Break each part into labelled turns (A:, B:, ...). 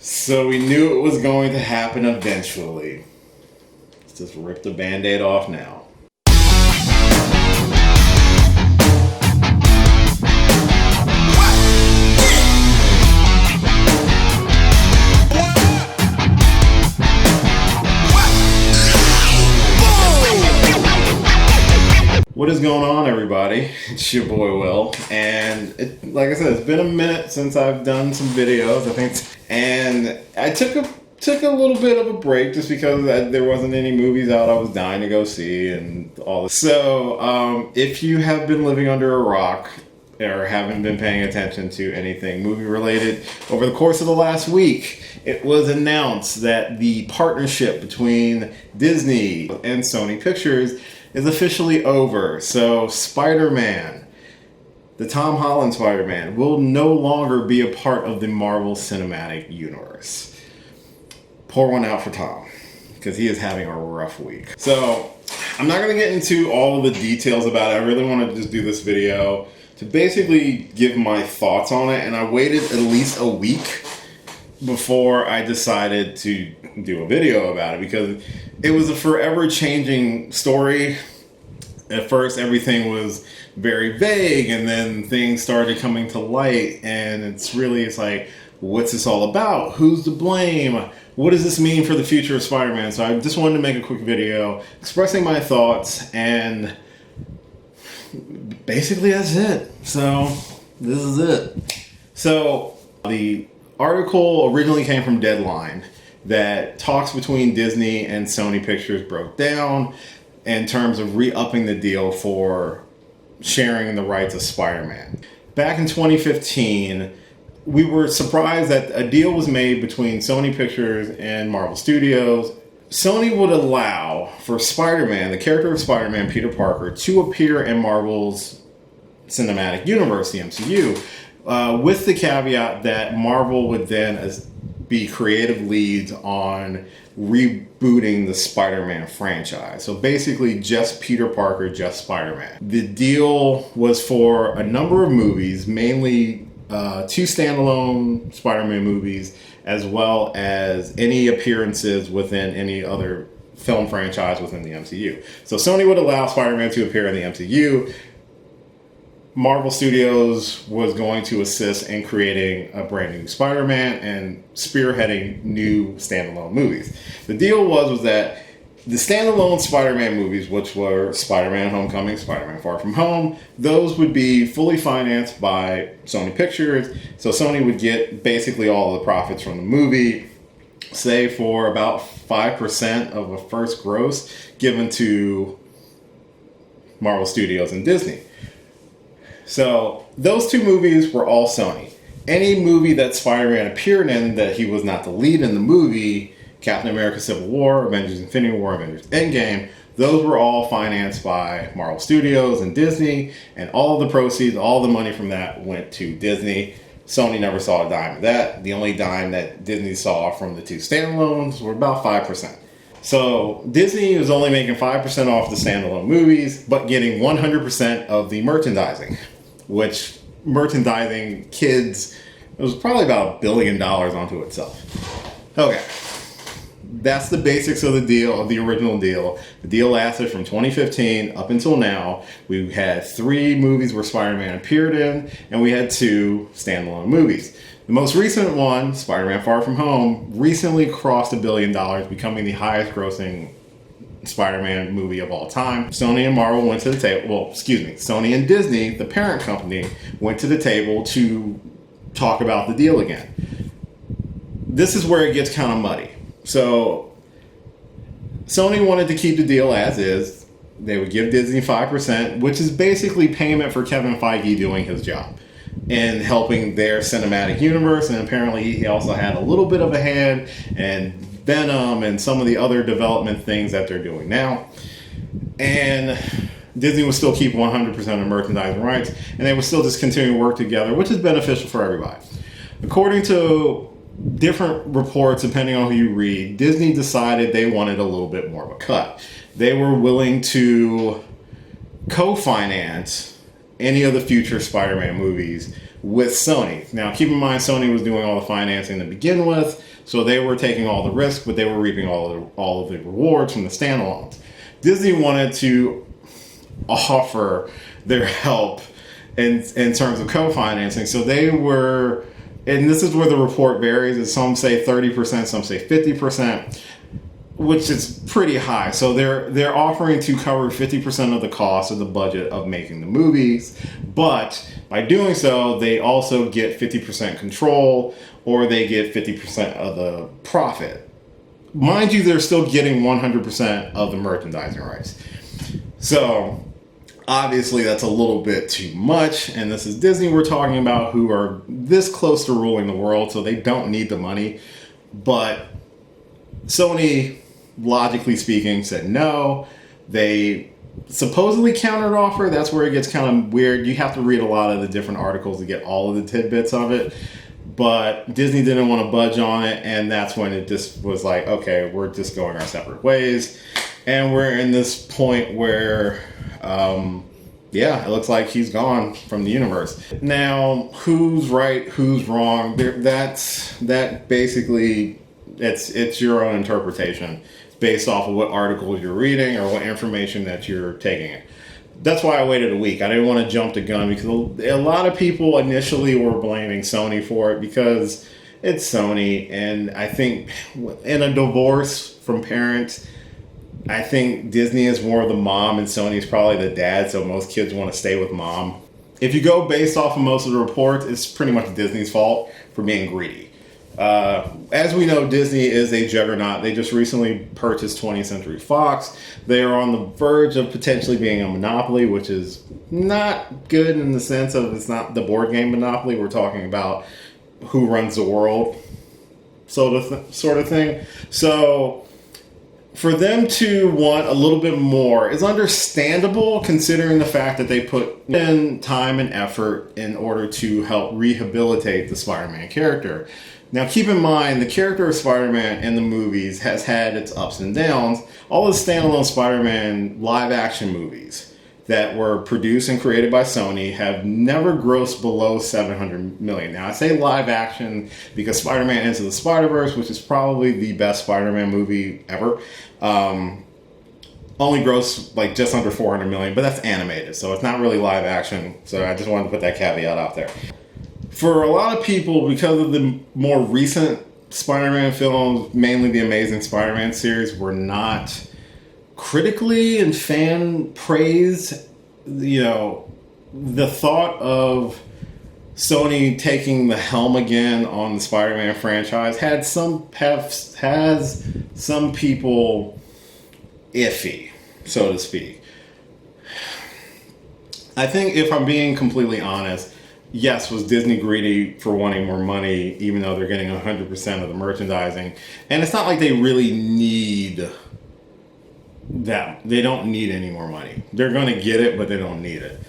A: So we knew it was going to happen eventually. Let's just rip the Band-Aid off now. What is going on, everybody? It's your boy Will, and like I said, it's been a minute since I've done some videos. And I took a little bit of a break just because there wasn't any movies out I was dying to go see and all this. So, if you have been living under a rock or haven't been paying attention to anything movie related over the course of the last week, it was announced that the partnership between Disney and Sony Pictures is officially over. So Spider-Man, the Tom Holland Spider-Man, will no longer be a part of the Marvel Cinematic Universe. Pour one out for Tom, because he is having a rough week. So I'm not going to get into all of the details about it. I really want to just do this video to basically give my thoughts on it, and I waited at least a week before I decided to do a video about it because it was a forever changing story. At first everything was very vague, and then things started coming to light, and it's like, what's this all about? Who's to blame? What does this mean for the future of Spider-Man? So I just wanted to make a quick video expressing my thoughts, and basically that's it. So this is it. So the article originally came from Deadline that talks between Disney and Sony Pictures broke down in terms of re-upping the deal for sharing the rights of Spider-Man. Back in 2015, we were surprised that a deal was made between Sony Pictures and Marvel Studios. Sony would allow for Spider-Man, the character of Spider-Man, Peter Parker, to appear in Marvel's Cinematic Universe, the MCU, with the caveat that Marvel would then be creative leads on rebooting the Spider-Man franchise. So basically just Peter Parker, just Spider-Man. The deal was for a number of movies, mainly 2 standalone Spider-Man movies, as well as any appearances within any other film franchise within the MCU. So Sony would allow Spider-Man to appear in the MCU. Marvel Studios was going to assist in creating a brand new Spider-Man and spearheading new standalone movies. The deal was that the standalone Spider-Man movies, which were Spider-Man Homecoming, Spider-Man Far From Home, those would be fully financed by Sony Pictures. So Sony would get basically all the profits from the movie, say for about 5% of a first gross given to Marvel Studios and Disney. So those 2 movies were all Sony. Any movie that Spider-Man appeared in that he was not the lead in the movie, Captain America Civil War, Avengers Infinity War, Avengers Endgame, those were all financed by Marvel Studios and Disney, and all the proceeds, all the money from that went to Disney. Sony never saw a dime of that. The only dime that Disney saw from the 2 standalones were about 5%. So Disney was only making 5% off the standalone movies, but getting 100% of the merchandising, which merchandising kids, it was probably about $1 billion onto itself. Okay. That's the basics of the deal, of the original deal. The deal lasted from 2015 up until now. We had 3 movies where Spider-Man appeared in, and we had 2 standalone movies. The most recent one, Spider-Man Far From Home, recently crossed $1 billion, becoming the highest grossing Spider-Man movie of all time. Sony and Marvel went to the table, Sony and Disney, the parent company, went to the table to talk about the deal again. This is where it gets kind of muddy. So Sony wanted to keep the deal as is. They would give Disney 5%, which is basically payment for Kevin Feige doing his job and helping their cinematic universe. And apparently he also had a little bit of a hand in Venom and some of the other development things that they're doing now. And Disney would still keep 100% of merchandising rights, and they would still just continue to work together, which is beneficial for everybody. According to different reports, depending on who you read, Disney decided they wanted a little bit more of a cut. They were willing to co-finance any of the future Spider-Man movies with Sony. Now, keep in mind, Sony was doing all the financing to begin with, so they were taking all the risk, but they were reaping all of the rewards from the standalones. Disney wanted to offer their help in terms of co-financing, so they were, and this is where the report varies, is some say 30%, some say 50%, which is pretty high. So they're offering to cover 50% of the cost of the budget of making the movies, but by doing so, they also get 50% control, or they get 50% of the profit. Mind you, they're still getting 100% of the merchandising rights. So obviously that's a little bit too much, and this is Disney we're talking about, who are this close to ruling the world, so they don't need the money. But Sony, logically speaking, said no. They supposedly countered offer. That's where it gets kind of weird. You have to read a lot of the different articles to get all of the tidbits of it. But Disney didn't want to budge on it, and that's when it just was like, okay, we're just going our separate ways. And we're in this point where, it looks like he's gone from the universe. Now, who's right, who's wrong? That basically, it's your own interpretation based off of what articles you're reading or what information that you're taking in. That's why I waited a week. I didn't want to jump the gun, because a lot of people initially were blaming Sony for it because it's Sony. And I think in a divorce from parents, I think Disney is more of the mom and Sony is probably the dad, so most kids want to stay with mom. If you go based off of most of the reports, it's pretty much Disney's fault for being greedy. As we know, Disney is a juggernaut. They just recently purchased 20th Century Fox. They are on the verge of potentially being a monopoly, which is not good in the sense of it's not the board game Monopoly. We're talking about who runs the world, sort of thing. So for them to want a little bit more is understandable, considering the fact that they put in time and effort in order to help rehabilitate the Spider-Man character. Now, keep in mind, the character of Spider-Man in the movies has had its ups and downs. All the standalone Spider-Man live-action movies that were produced and created by Sony have never grossed below $700 million. Now, I say live-action because Spider-Man Into the Spider-Verse, which is probably the best Spider-Man movie ever, only grossed like just under $400 million, but that's animated, so it's not really live-action. So I just wanted to put that caveat out there. For a lot of people, because of the more recent Spider-Man films, mainly the Amazing Spider-Man series, were not critically and fan praised. You know, the thought of Sony taking the helm again on the Spider-Man franchise has some people iffy, so to speak. I think, if I'm being completely honest, yes, was Disney greedy for wanting more money, even though they're getting 100% of the merchandising? And it's not like they really need that. They don't need any more money. They're going to get it, but they don't need it.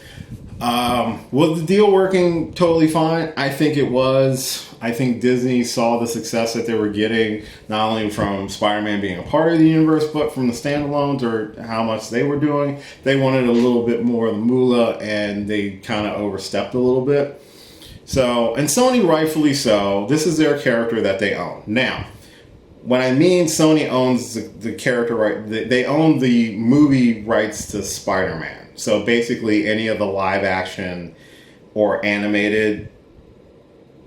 A: Was the deal working totally fine? I think it was. I think Disney saw the success that they were getting, not only from Spider-Man being a part of the universe, but from the standalones, or how much they were doing. They wanted a little bit more of the moolah, and they kind of overstepped a little bit. So, and Sony rightfully so, this is their character that they own. Now, when I mean Sony owns the character right, they own the movie rights to Spider-Man. So basically any of the live action or animated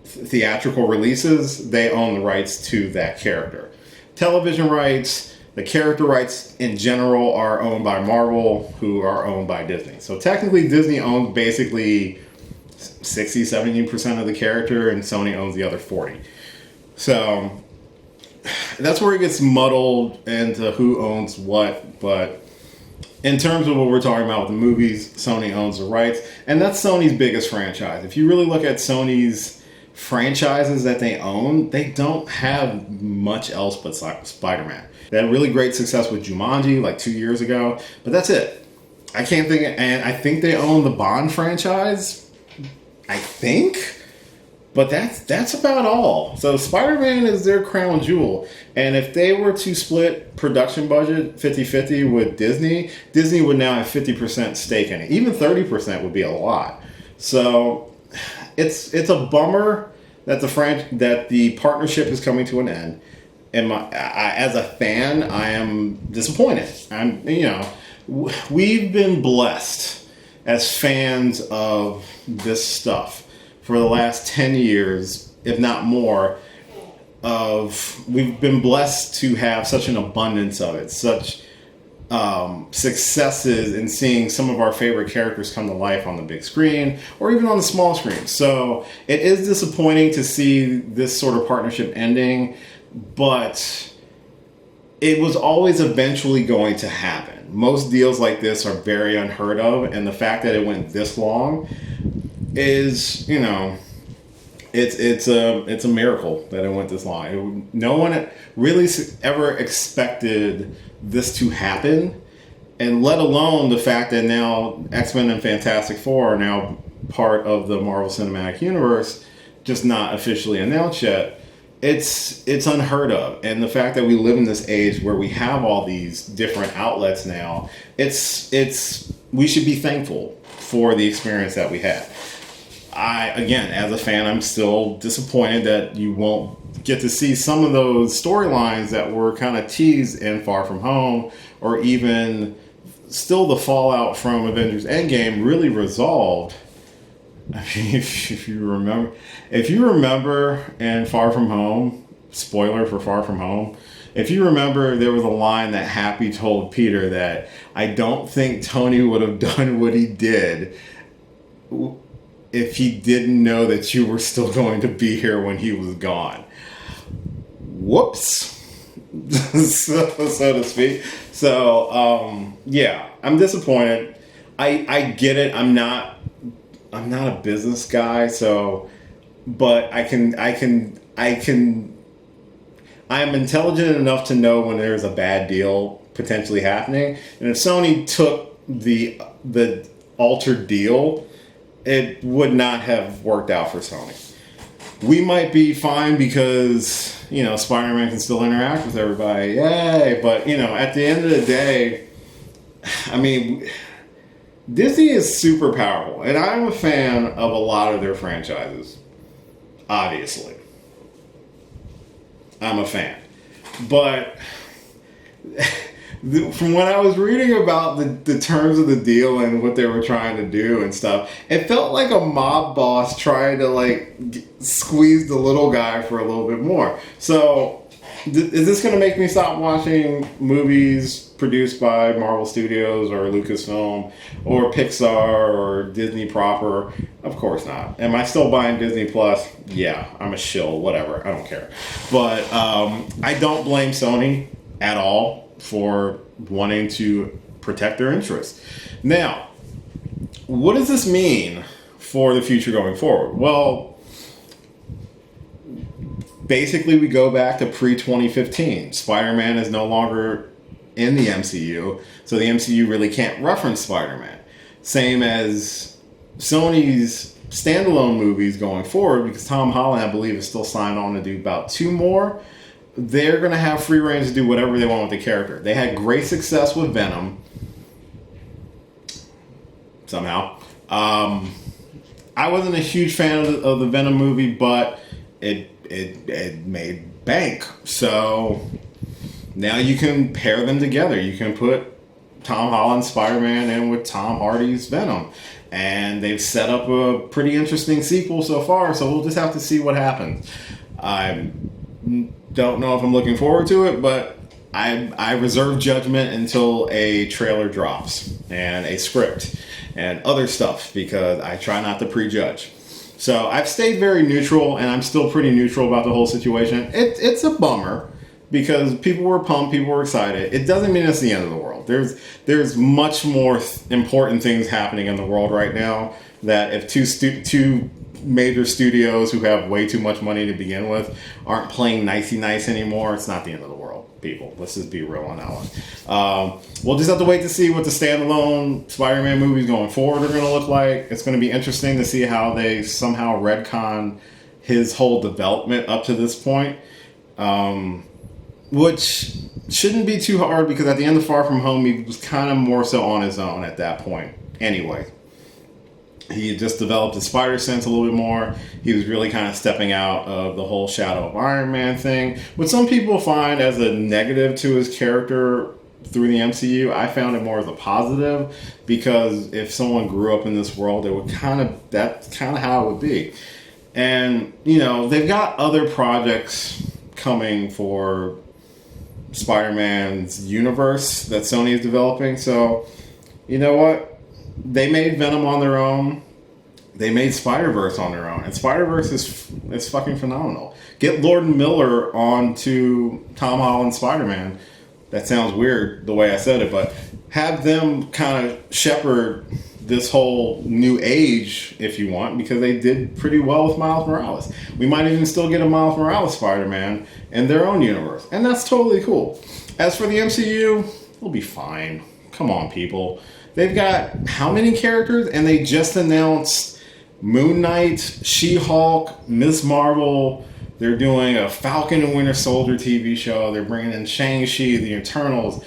A: theatrical releases, they own the rights to that character. Television rights, the character rights in general are owned by Marvel, who are owned by Disney. So technically Disney owns basically 60-70% of the character, and Sony owns the other 40. So that's where it gets muddled into who owns what. But in terms of what we're talking about with the movies, Sony owns the rights, and that's Sony's biggest franchise. If you really look at Sony's franchises that they own, they don't have much else but Spider-Man. They had really great success with Jumanji like 2 years ago, but that's it. I can't think, and I think they own the Bond franchise, I think. But that's about all. So Spider-Man is their crown jewel. And if they were to split production budget 50-50 with Disney, Disney would now have 50% stake in it. Even 30% would be a lot. So it's a bummer that the partnership is coming to an end. And as a fan, I am disappointed. We've been blessed as fans of this stuff for the last 10 years, if not more. We've been blessed to have such an abundance of it, such successes in seeing some of our favorite characters come to life on the big screen or even on the small screen. So it is disappointing to see this sort of partnership ending, but it was always eventually going to happen. Most deals like this are very unheard of, and the fact that it went this long is, it's a miracle that it went this long. No one really ever expected this to happen, and let alone the fact that now X-Men and Fantastic Four are now part of the Marvel Cinematic Universe, just not officially announced yet. It's unheard of, and the fact that we live in this age where we have all these different outlets now, we should be thankful for the experience that we had. Again, as a fan, I'm still disappointed that you won't get to see some of those storylines that were kind of teased in Far From Home, or even still the fallout from Avengers Endgame really resolved. I mean, if you remember in Far From Home, spoiler for Far From Home, if you remember, there was a line that Happy told Peter that I don't think Tony would have done what he did if he didn't know that you were still going to be here when he was gone. Whoops. so to speak. So, yeah, I'm disappointed. I get it. I'm not a business guy, but I'm intelligent enough to know when there's a bad deal potentially happening. And if Sony took the altered deal, it would not have worked out for Sony. We might be fine because, Spider-Man can still interact with everybody. Yay! But, at the end of the day, I mean, Disney is super powerful, and I'm a fan of a lot of their franchises. Obviously. I'm a fan. But from when I was reading about the terms of the deal and what they were trying to do and stuff, it felt like a mob boss trying to squeeze the little guy for a little bit more. So is this going to make me stop watching movies produced by Marvel Studios or Lucasfilm or Pixar or Disney proper? Of course not. Am I still buying Disney Plus? Yeah, I'm a shill, whatever. I don't care. But I don't blame Sony at all for wanting to protect their interests. Now, what does this mean for the future going forward? Well, basically we go back to pre-2015. Spider-Man is no longer in the MCU, so the MCU really can't reference Spider-Man. Same as Sony's standalone movies going forward, because Tom Holland, I believe, is still signed on to do about 2 more. They're going to have free reign to do whatever they want with the character. They had great success with Venom. Somehow. I wasn't a huge fan of the Venom movie, but it made bank. So now you can pair them together. You can put Tom Holland's Spider-Man in with Tom Hardy's Venom. And they've set up a pretty interesting sequel so far, so we'll just have to see what happens. I don't know if I'm looking forward to it, but I reserve judgment until a trailer drops and a script and other stuff, because I try not to prejudge. So I've stayed very neutral, and I'm still pretty neutral about the whole situation. It's a bummer because people were pumped, people were excited. It doesn't mean it's the end of the world. There's much more important things happening in the world right now, that if two major studios who have way too much money to begin with aren't playing nicey nice anymore, it's not the end of the world, people. Let's just be real on that one. We'll just have to wait to see what the standalone Spider-Man movies going forward are going to look like. It's going to be interesting to see how they somehow retcon his whole development up to this point, which shouldn't be too hard, because at the end of Far From Home, he was kind of more so on his own at that point anyway. He had just developed his spider sense a little bit more. He was really kind of stepping out of the whole Shadow of Iron Man thing, which some people find as a negative to his character through the MCU. I found it more as a positive, because if someone grew up in this world, it would that's kind of how it would be. And, you know, they've got other projects coming for Spider-Man's universe that Sony is developing. So, you know what? They made Venom on their own. They made Spider-Verse on their own. And Spider-Verse is fucking phenomenal. Get Lord and Miller on to Tom Holland's Spider-Man. That sounds weird the way I said it, but have them kind of shepherd this whole new age, if you want, because they did pretty well with Miles Morales. We might even still get a Miles Morales Spider-Man in their own universe. And that's totally cool. As for the MCU, it'll be fine. Come on, people. They've got how many characters? And they just announced Moon Knight, She-Hulk, Ms. Marvel. They're doing a Falcon and Winter Soldier TV show. They're bringing in Shang-Chi, the Eternals.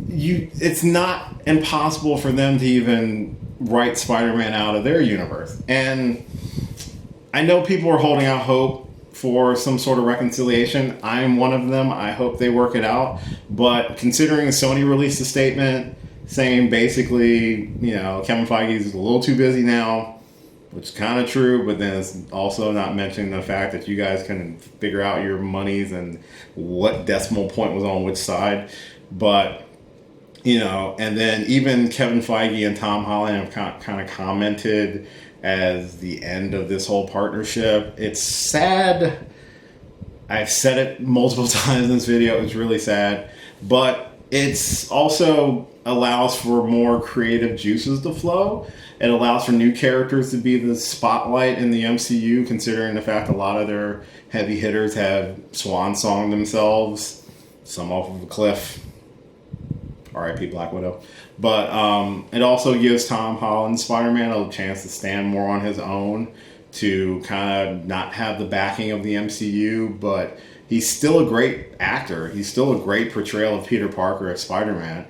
A: It's not impossible for them to even write Spider-Man out of their universe. And I know people are holding out hope for some sort of reconciliation. I'm one of them. I hope they work it out. But considering Sony released a statement saying basically, you know, Kevin Feige is a little too busy now, which is kind of true, but then it's also not mentioning the fact that you guys can figure out your monies and what decimal point was on which side. But, you know, and then even Kevin Feige and Tom Holland have kind of commented as the end of this whole partnership. It's sad. I've said it multiple times in this video. It's really sad. But it's also allows for more creative juices to flow. It allows for new characters to be the spotlight in the MCU, considering the fact a lot of their heavy hitters have swan songed themselves, some off of a cliff. R.I.P. Black Widow. But it also gives Tom Holland's Spider-Man a chance to stand more on his own, to kind of not have the backing of the MCU, but he's still a great actor. He's still a great portrayal of Peter Parker as Spider-Man.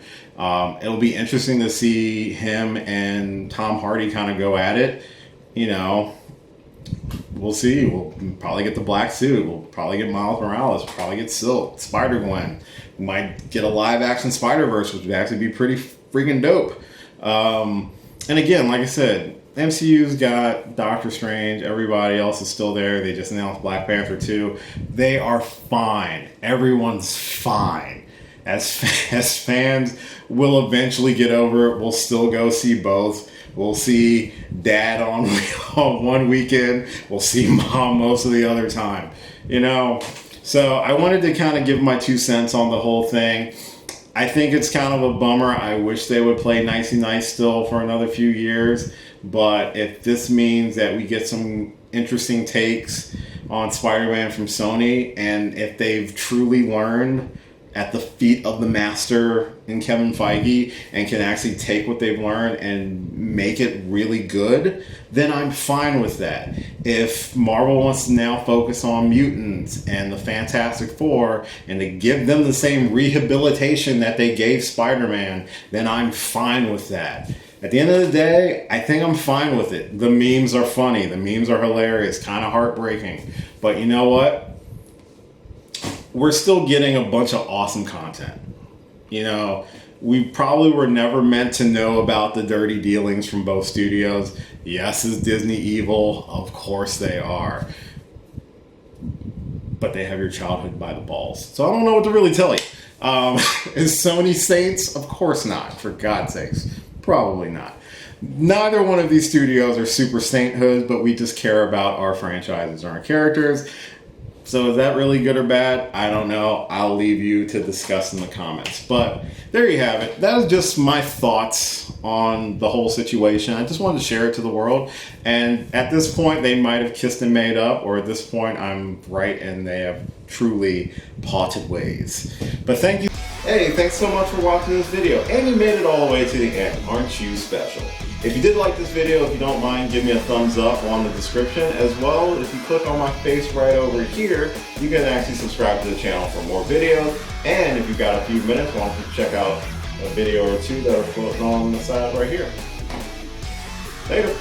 A: It'll be interesting to see him and Tom Hardy kind of go at it. You know, we'll see. We'll probably get the black suit. We'll probably get Miles Morales. We'll probably get Silk, Spider-Gwen. We might get a live-action Spider-Verse, which would actually be pretty freaking dope. And again, like I said, MCU's got Doctor Strange. Everybody else is still there. They just announced Black Panther 2. They are fine. Everyone's fine. As fans, we'll eventually get over it. We'll still go see both. We'll see Dad on one weekend. We'll see Mom most of the other time. You know? So I wanted to kind of give my 2 cents on the whole thing. I think it's kind of a bummer. I wish they would play nicey nice still for another few years. But if this means that we get some interesting takes on Spider-Man from Sony, and if they've truly learned at the feet of the master in Kevin Feige and can actually take what they've learned and make it really good, then I'm fine with that. If Marvel wants to now focus on mutants and the Fantastic Four and to give them the same rehabilitation that they gave Spider-Man, then I'm fine with that. At the end of the day, I think I'm fine with it. The memes are funny. The memes are hilarious, kind of heartbreaking. But you know what? We're still getting a bunch of awesome content. You know, we probably were never meant to know about the dirty dealings from both studios. Yes, is Disney evil? Of course they are. But they have your childhood by the balls. So I don't know what to really tell you. Is Sony saints? Of course not, for God's sakes. Probably not. Neither one of these studios are super sainthoods, but we just care about our franchises and our characters. So is that really good or bad? I don't know. I'll leave you to discuss in the comments. But there you have it. That was just my thoughts on the whole situation. I just wanted to share it to the world. And at this point, they might have kissed and made up, or at this point, I'm right and they have truly parted ways. But thank you. Hey, thanks so much for watching this video. And you made it all the way to the end. Aren't you special? If you did like this video, if you don't mind, give me a thumbs up on the description. As well, if you click on my face right over here, you can actually subscribe to the channel for more videos. And if you've got a few minutes, why don't you check out a video or two that are floating on the side right here. Later.